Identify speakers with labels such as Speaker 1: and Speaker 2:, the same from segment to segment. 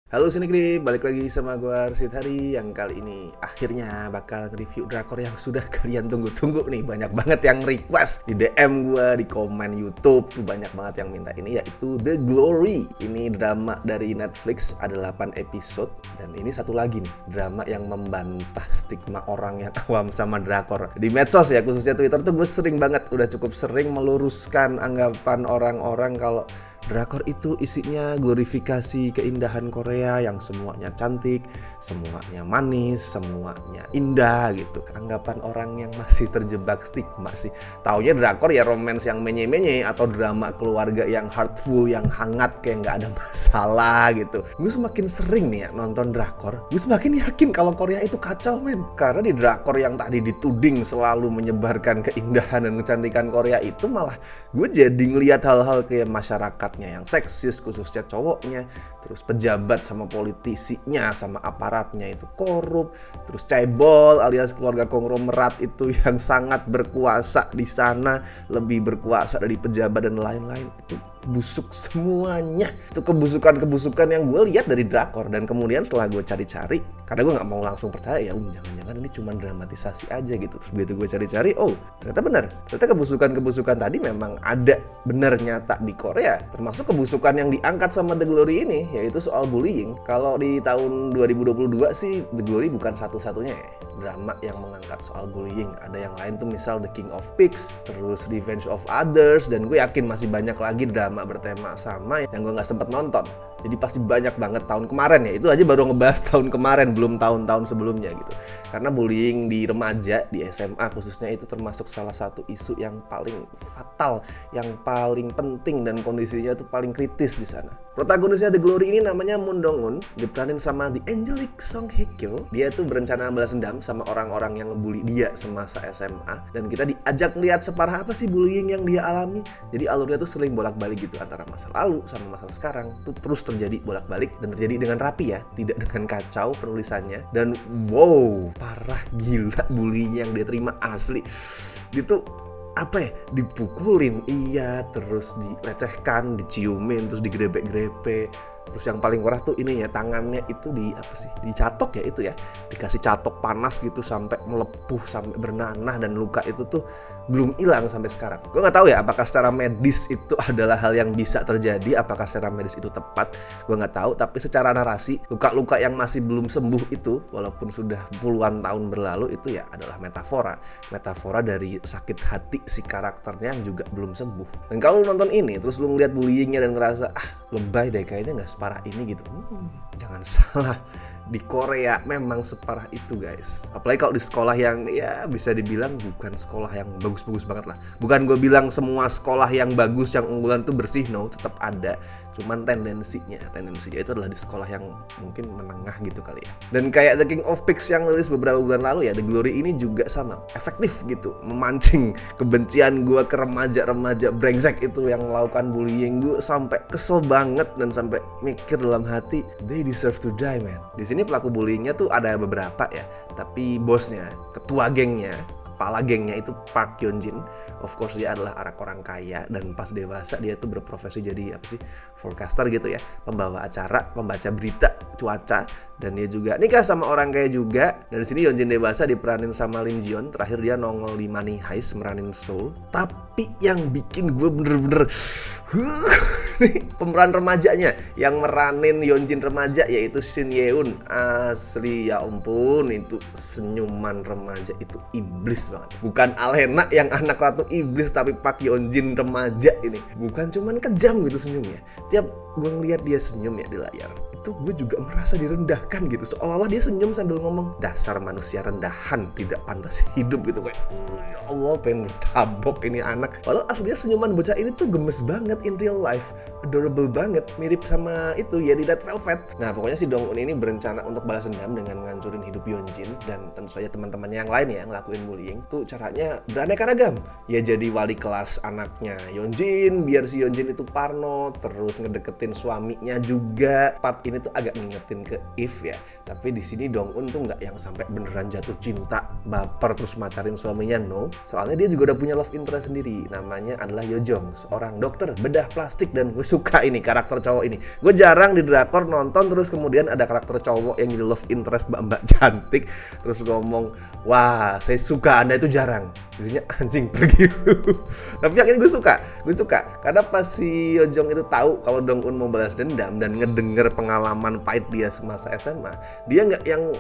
Speaker 1: Halo Sinegri, balik lagi sama gue Arsid Hari yang kali ini akhirnya bakal review drakor yang sudah kalian tunggu-tunggu nih. Banyak banget yang request di DM gue, di komen YouTube tuh banyak banget yang minta ini, yaitu The Glory. Ini drama dari Netflix, ada 8 episode. Dan ini satu lagi nih, drama yang membantah stigma orang yang awam sama drakor. Di medsos ya, khususnya Twitter tuh gue sering banget, udah cukup sering meluruskan anggapan orang-orang kalau drakor itu isinya glorifikasi keindahan Korea yang semuanya cantik, semuanya manis, semuanya indah gitu. Anggapan orang yang masih terjebak stigma sih. Taunya drakor ya romance yang menye-menye atau drama keluarga yang heartful, yang hangat kayak nggak ada masalah gitu. Gue semakin sering nih ya nonton drakor, gue semakin yakin kalau Korea itu kacau men. Karena di drakor yang tadi dituding selalu menyebarkan keindahan dan kecantikan Korea itu malah gue jadi ngeliat hal-hal kayak masyarakat yang seksis, khususnya cowoknya, terus pejabat sama politisinya sama aparatnya itu korup, terus cebol alias keluarga konglomerat itu yang sangat berkuasa di sana, lebih berkuasa dari pejabat dan lain-lain. Itu busuk semuanya. Itu kebusukan-kebusukan yang gue lihat dari drakor. Dan kemudian setelah gue cari-cari, karena gue gak mau langsung percaya ya jangan-jangan ini cuma dramatisasi aja gitu. Terus begitu gue cari-cari, oh ternyata benar. Ternyata kebusukan-kebusukan tadi memang ada benar nyata di Korea. Termasuk kebusukan yang diangkat sama The Glory ini, yaitu soal bullying. Kalau di tahun 2022 sih The Glory bukan satu-satunya ya drama yang mengangkat soal bullying. Ada yang lain tuh misal The King of Pigs, terus Revenge of Others, dan gue yakin masih banyak lagi drama bertema sama yang gue gak sempet nonton. Jadi pasti banyak banget tahun kemarin ya. Itu aja baru ngebahas tahun kemarin, belum tahun-tahun sebelumnya gitu. Karena bullying di remaja, di SMA khususnya, itu termasuk salah satu isu yang paling fatal, yang paling penting, dan kondisinya tuh paling kritis di sana. Protagonisnya The Glory ini namanya Moon Dong-un, diperanin sama The Angelic Song Hye Kyo. Dia tuh berencana balas dendam sama orang-orang yang ngebully dia semasa SMA. Dan kita diajak lihat separah apa sih bullying yang dia alami. Jadi alurnya tuh sering bolak-balik gitu antara masa lalu sama masa sekarang. Tuh terus terjadi bolak-balik dan terjadi dengan rapi ya, tidak dengan kacau penulisannya. Dan wow, parah gila bullying yang dia terima asli. Dia tuh apa ya, dipukulin iya, terus dilecehkan, diciumin, terus digrebek-grebek. Terus yang paling parah tuh ini ya, tangannya itu dicatok ya, itu ya, dikasih catok panas gitu sampai melepuh, sampai bernanah, dan luka itu tuh belum hilang sampai sekarang. Gue nggak tahu ya apakah secara medis itu adalah hal yang bisa terjadi, apakah secara medis itu tepat, gue nggak tahu. Tapi secara narasi, luka-luka yang masih belum sembuh itu, walaupun sudah puluhan tahun berlalu, itu ya adalah metafora dari sakit hati si karakternya yang juga belum sembuh. Dan kalau lu nonton ini terus lu ngeliat bullyingnya dan ngerasa lebay deh, kayaknya nggak separah ini gitu, jangan salah, di Korea memang separah itu guys. Apalagi kalau di sekolah yang ya bisa dibilang bukan sekolah yang bagus-bagus banget lah. Bukan gue bilang semua sekolah yang bagus, yang unggulan tuh bersih, no, tetap ada. Cuman tendensinya itu adalah di sekolah yang mungkin menengah gitu kali ya. Dan kayak The King of Pigs yang rilis beberapa bulan lalu ya, The Glory ini juga sama, efektif gitu, memancing kebencian gue ke remaja-remaja brengsek itu yang melakukan bullying. Gue sampai kesel banget dan sampai mikir dalam hati, they deserve to die man. Di sini pelaku bullyingnya tuh ada beberapa ya, tapi bosnya, ketua gengnya, kepala gengnya itu Park Hyun Jin. Of course dia adalah anak orang kaya, dan pas dewasa dia tuh berprofesi jadi forecaster gitu ya, pembawa acara, pembaca berita cuaca, dan dia juga nikah sama orang kaya juga. Dan di sini Hyun Jin dewasa diperanin sama Lim Ji Yeon. Terakhir dia nongol di Money Heist meranin Seoul. Tapi yang bikin gue bener-bener pemeran remajanya yang meranin Hyun Jin remaja, yaitu Shin Ye-eun. Asli ya ampun, itu senyuman remaja itu iblis banget. Bukan Alena yang anak ratu iblis, tapi Park Hyun Jin remaja ini bukan cuman kejam gitu senyumnya. Tiap gue ngeliat dia senyum ya di layar, itu gue juga merasa direndahkan gitu. Seolah-olah dia senyum sambil ngomong, dasar manusia rendahan, tidak pantas hidup gitu. Kayak ya Allah, pengen bertabok ini anak. Padahal aslinya senyuman bocah ini tuh gemes banget in real life, adorable banget, mirip sama itu ya di Red Velvet. Nah pokoknya si Dong-un ini berencana untuk balas dendam dengan ngancurin hidup Hyun Jin dan tentu saja teman-temannya yang lain ya ngelakuin bullying. Tuh caranya beraneka ragam. Ya jadi wali kelas anaknya Hyun Jin biar si Hyun Jin itu parno, terus ngedeketin suaminya juga Park ini tuh agak ngingetin ke If ya. Tapi di sini Dong-un tuh nggak yang sampai beneran jatuh cinta, baper terus macarin suaminya, no. Soalnya dia juga udah punya love interest sendiri, namanya adalah Yojong, seorang dokter bedah plastik, dan gue suka ini karakter cowok ini. Gue jarang di drakor nonton terus kemudian ada karakter cowok yang jadi love interest mbak-mbak cantik terus ngomong, wah saya suka Anda, itu jarang. Biasanya anjing pergi. Tapi yang ini gue suka karena pas si Yojong itu tahu kalau Dong-un mau balas dendam dan ngedenger pengalaman pahit dia semasa SMA, dia nggak yang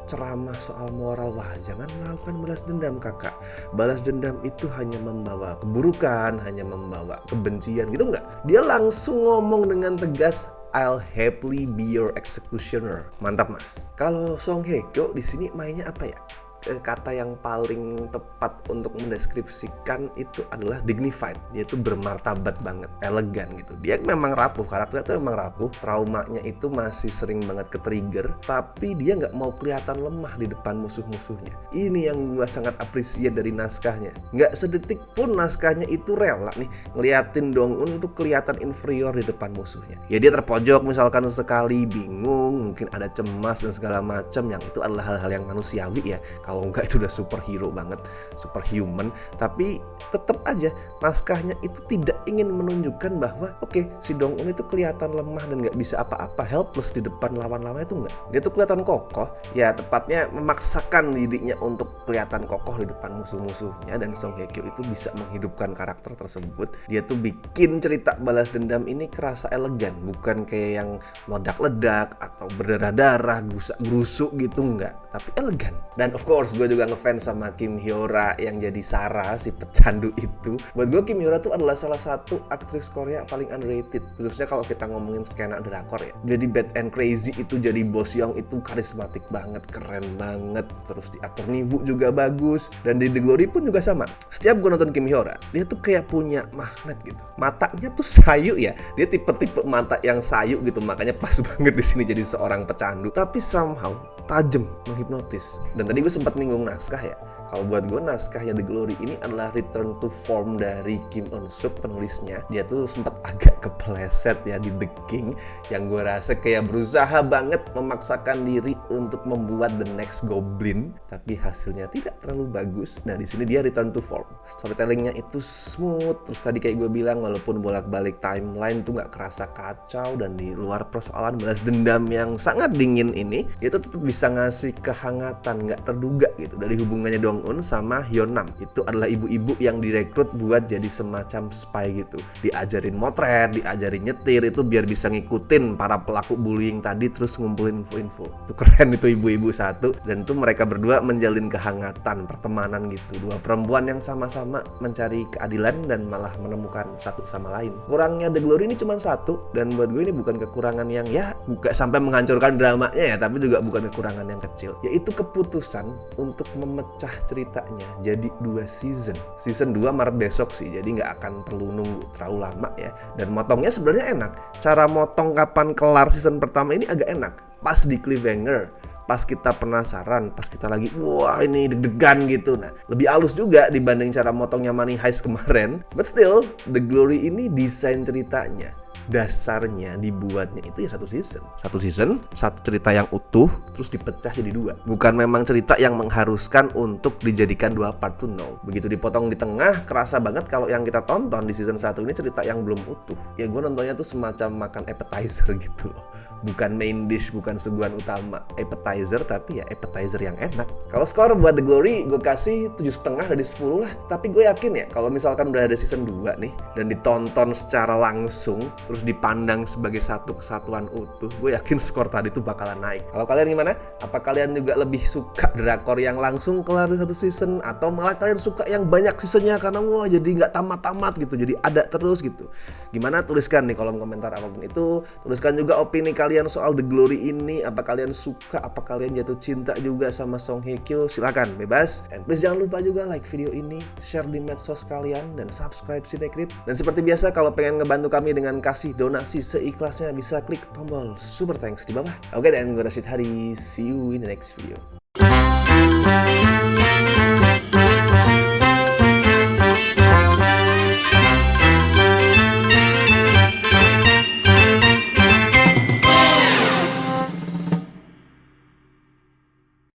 Speaker 1: ceramah soal moral, wah jangan melakukan balas dendam kakak, balas dendam itu hanya membawa keburukan, hanya membawa kebencian gitu, nggak. Dia langsung ngomong dengan tegas, I'll happily be your executioner. Mantap mas. Kalau Song Hye Kyo di sini mainnya apa ya? Kata yang paling tepat untuk mendeskripsikan itu adalah dignified. Dia tuh bermartabat banget, elegan gitu. Dia memang rapuh, karakternya tuh memang rapuh. Traumanya itu masih sering banget ke-trigger, tapi dia nggak mau kelihatan lemah di depan musuh-musuhnya. Ini yang gue sangat appreciate dari naskahnya. Nggak sedetik pun naskahnya itu rela nih ngeliatin Dong-un untuk kelihatan inferior di depan musuhnya. Ya dia terpojok misalkan sekali, bingung, mungkin ada cemas dan segala macam, yang itu adalah hal-hal yang manusiawi ya. Kalau enggak itu udah superhero banget, superhuman. Tapi tetap aja naskahnya itu tidak ingin menunjukkan bahwa oke, si Dong-un itu kelihatan lemah dan nggak bisa apa-apa, helpless di depan lawan-lawan itu enggak. Dia tuh kelihatan kokoh, ya tepatnya memaksakan dirinya untuk kelihatan kokoh di depan musuh-musuhnya. Dan Song Hye Kyo itu bisa menghidupkan karakter tersebut. Dia tuh bikin cerita balas dendam ini kerasa elegan, bukan kayak yang meledak-ledak atau berdarah-darah, gerusak-gerusuk gitu, enggak, tapi elegan. Dan of course gue juga ngefans sama Kim Hyo-ra yang jadi Sarah, si pecandu itu. Buat gue Kim Hyo-ra tuh adalah salah satu aktris Korea paling underrated, khususnya kalau kita ngomongin skena drakor ya. Jadi Bad and Crazy itu jadi Bos Young itu karismatik banget, keren banget. Terus di aktor Nivu juga bagus, dan di The Glory pun juga sama. Setiap gue nonton Kim Hyo-ra, dia tuh kayak punya magnet gitu. Matanya tuh sayu ya, dia tipe-tipe mata yang sayu gitu, makanya pas banget di sini jadi seorang pecandu. Tapi somehow tajam, menghipnotis. Dan tadi gue sempat nyinggung naskah ya. Kalau buat gue naskahnya The Glory ini adalah return to form dari Kim Eun-suk penulisnya. Dia tuh sempat agak kepleset ya di The King, yang gue rasa kayak berusaha banget memaksakan diri untuk membuat the next Goblin, tapi hasilnya tidak terlalu bagus. Nah di sini dia return to form. Storytellingnya itu smooth. Terus tadi kayak gue bilang, walaupun bolak-balik timeline tuh nggak kerasa kacau, dan di luar persoalan balas dendam yang sangat dingin ini, dia tuh tetap bisa ngasih kehangatan nggak terduga gitu dari hubungannya Dong-un sama Hyun-nam. Itu adalah ibu-ibu yang direkrut buat jadi semacam spy gitu. Diajarin motret, diajarin nyetir, itu biar bisa ngikutin para pelaku bullying tadi, terus ngumpulin info-info. Itu keren itu ibu-ibu satu. Dan itu mereka berdua menjalin kehangatan, pertemanan gitu. Dua perempuan yang sama-sama mencari keadilan dan malah menemukan satu sama lain. Kurangnya The Glory ini cuma satu, dan buat gue ini bukan kekurangan yang ya bukan sampai menghancurkan dramanya ya, tapi juga bukan kekurangan yang kecil, yaitu keputusan untuk memecah ceritanya jadi 2 season. Season 2 Maret besok sih, jadi nggak akan perlu nunggu terlalu lama ya. Dan motongnya sebenarnya enak. Cara motong kapan kelar season pertama ini agak enak. Pas di cliffhanger, pas kita penasaran, pas kita lagi wah ini deg-degan gitu. Nah lebih halus juga dibanding cara motongnya Money Heist kemarin. But still, The Glory ini desain ceritanya, dasarnya dibuatnya itu ya satu season, satu cerita yang utuh terus dipecah jadi 2. Bukan memang cerita yang mengharuskan untuk dijadikan 2 part tuh, no. Begitu dipotong di tengah, kerasa banget kalau yang kita tonton di season 1 ini cerita yang belum utuh. Ya gue nontonnya tuh semacam makan appetizer gitu loh. Bukan main dish, bukan suguhan utama, appetizer, tapi ya appetizer yang enak. Kalau skor buat The Glory gue kasih 7,5 dari 10 lah. Tapi gue yakin ya kalau misalkan udah ada season 2 nih dan ditonton secara langsung terus dipandang sebagai satu kesatuan utuh, gue yakin skor tadi tuh bakalan naik. Kalau kalian gimana? Apa kalian juga lebih suka drakor yang langsung kelar di 1 season, atau malah kalian suka yang banyak seasonnya karena wah jadi nggak tamat-tamat gitu, jadi ada terus gitu? Gimana? Tuliskan di kolom komentar apapun itu. Tuliskan juga opini kalian soal The Glory ini. Apa kalian suka? Apa kalian jatuh cinta juga sama Song Hye Kyo? Silakan, bebas. And please jangan lupa juga like video ini, share di medsos kalian, dan subscribe Cinecrip. Dan seperti biasa, kalau pengen ngebantu kami dengan kasih donasi seikhlasnya, bisa klik tombol super thanks di bawah. Oke, dan gue Rashid Hari, see you in the next video.